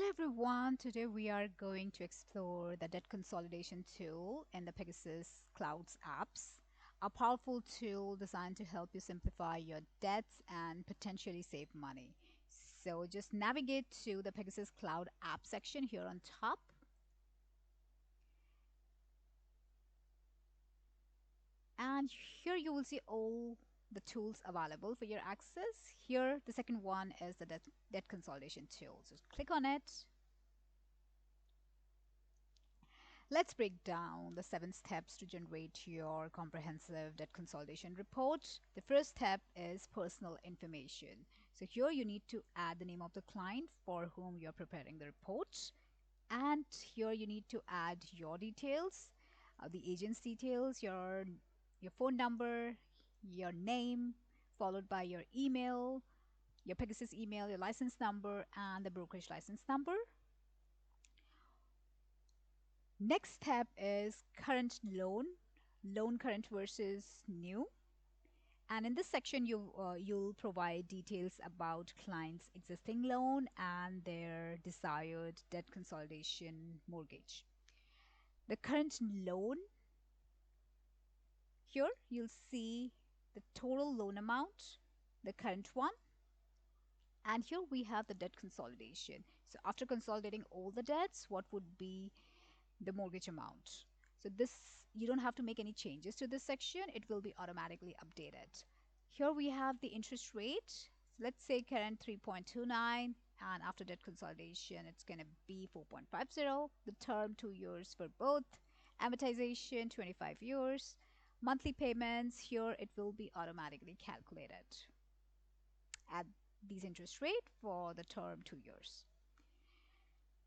Hello everyone, today we are going to explore the debt consolidation tool in the Pegasus Clouds apps, a powerful tool designed to help you simplify your debts and potentially save money. So just navigate to the Pegasus Cloud app section here on top. And here you will see all the tools available for your access. Here, the second one is the debt consolidation tool. So click on it. Let's break down the 7 steps to generate your comprehensive debt consolidation report. The first step is personal information. So here you need to add the name of the client for whom you're preparing the report. And here you need to add your details, the agent's details, your phone number, your name, followed by your email, your Pegasus email, your license number, and the brokerage license number. Next step is current loan current versus new. And in this section, you'll provide details about client's existing loan and their desired debt consolidation mortgage. The current loan, here you'll see the total loan amount, the current one, and here we have the debt consolidation. So after consolidating all the debts, what would be the mortgage amount? So this, you don't have to make any changes to this section. It will be automatically updated. Here we have the interest rate. So let's say current 3.29, and after debt consolidation, it's going to be 4.50. The term 2 years for both. Amortization 25 years. Monthly payments, here it will be automatically calculated at these interest rate for the term 2 years.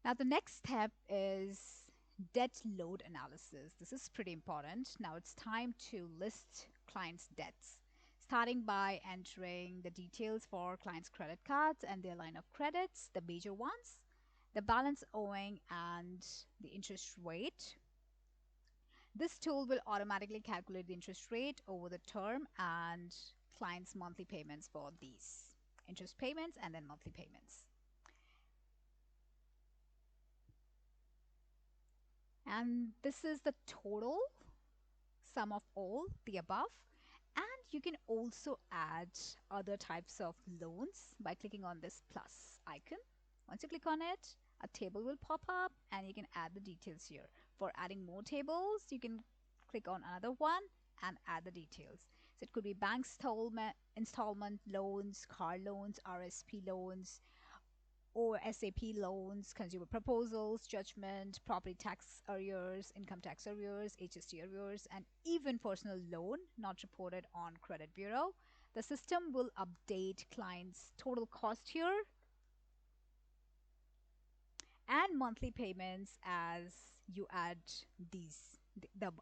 Now the next step is debt load analysis. This is pretty important. Now it's time to list clients' debts, starting by entering the details for clients' credit cards and their line of credits, the major ones, the balance owing, and the interest rate. This tool will automatically calculate the interest rate over the term and clients' monthly payments for these interest payments and then monthly payments. And this is the total sum of all the above. And you can also add other types of loans by clicking on this plus icon. Once you click on it, a table will pop up and you can add the details here. For adding more tables, you can click on another one and add the details. So it could be bank installment loans, car loans, RSP loans, or SAP loans, consumer proposals, judgment, property tax arrears, income tax arrears, HST arrears, and even personal loan not reported on credit bureau. The system will update clients' total cost here and monthly payments as you add the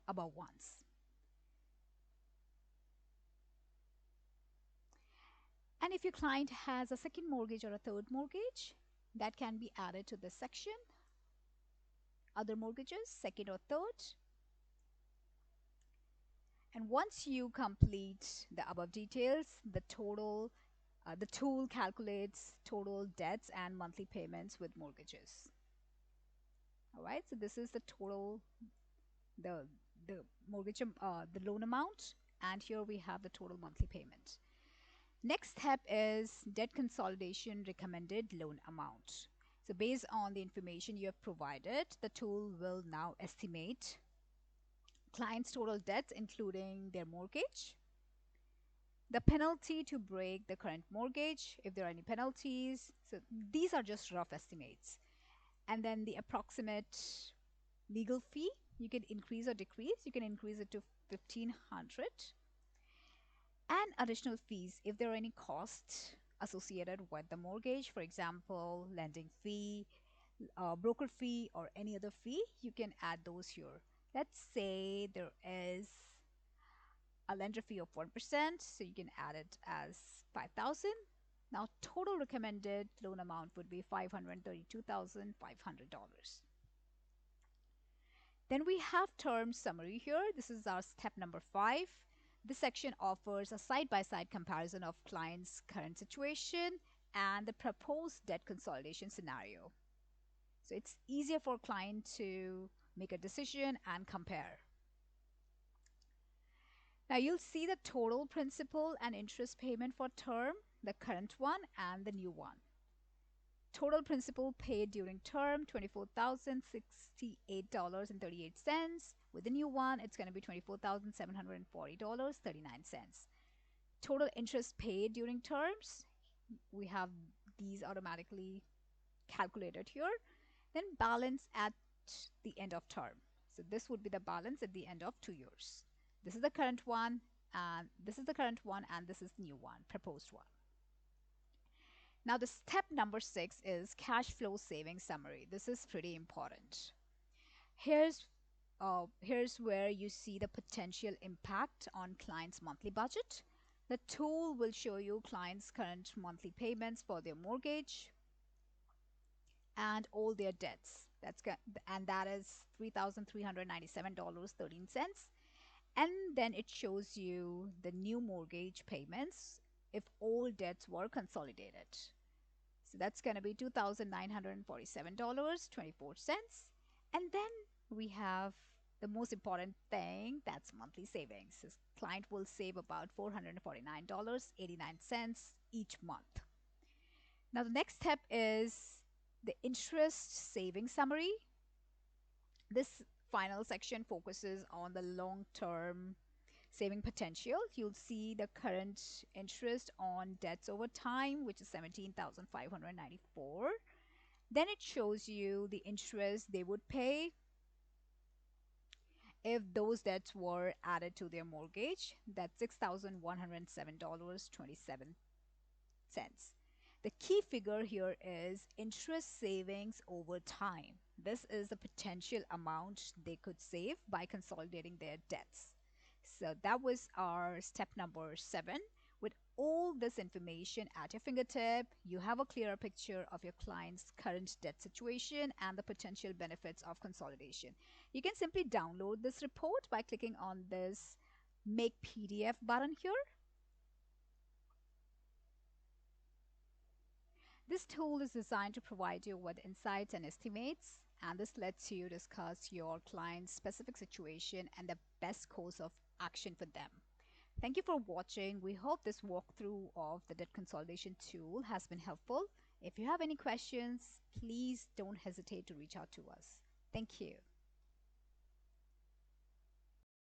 above ones. And if your client has a second mortgage or a third mortgage, that can be added to this section. Other mortgages, second or third. And once you complete the above details, the tool calculates total debts and monthly payments with mortgages. All right, so this is the total, the mortgage, the loan amount, and here we have the total monthly payment. Next step is debt consolidation recommended loan amount. So based on the information you have provided, the tool will now estimate client's total debts, including their mortgage, the penalty to break the current mortgage, if there are any penalties. So these are just rough estimates. And then the approximate legal fee, you can increase or decrease. You can increase it to 1,500. And additional fees, if there are any costs associated with the mortgage, for example, lending fee, broker fee, or any other fee, you can add those here. Let's say there is a lender fee of 1%, so you can add it as 5,000. Now, total recommended loan amount would be $532,500. Then we have term summary here. This is our step number 5. This section offers a side-by-side comparison of client's current situation and the proposed debt consolidation scenario. So it's easier for a client to make a decision and compare. Now you'll see the total principal and interest payment for term, the current one and the new one. Total principal paid during term, $24,068.38. With the new one, it's going to be $24,740.39. Total interest paid during terms, we have these automatically calculated here. Then balance at the end of term. So this would be the balance at the end of 2 years. This is the current one, and this is the current one, and this is the new one, proposed one. Now the step number 6 is cash flow saving summary. This is pretty important. Here's where you see the potential impact on client's monthly budget. The tool will show you clients' current monthly payments for their mortgage and all their debts. That is $3,397.13. And then it shows you the new mortgage payments if all debts were consolidated. So that's going to be $2,947.24. And then we have the most important thing, that's monthly savings. This client will save about $449.89 each month. Now the next step is the interest saving summary. This final section focuses on the long-term saving potential. You'll see the current interest on debts over time, which is $17,594. Then it shows you the interest they would pay if those debts were added to their mortgage. That's $6,107.27. The key figure here is interest savings over time. This is the potential amount they could save by consolidating their debts. So that was our step number 7. With all this information at your fingertip, you have a clearer picture of your client's current debt situation and the potential benefits of consolidation. You can simply download this report by clicking on this Make PDF button here. This tool is designed to provide you with insights and estimates, and this lets you discuss your client's specific situation and the best course of action for them. Thank you for watching. We hope this walkthrough of the debt consolidation tool has been helpful. If you have any questions, please don't hesitate to reach out to us. Thank you.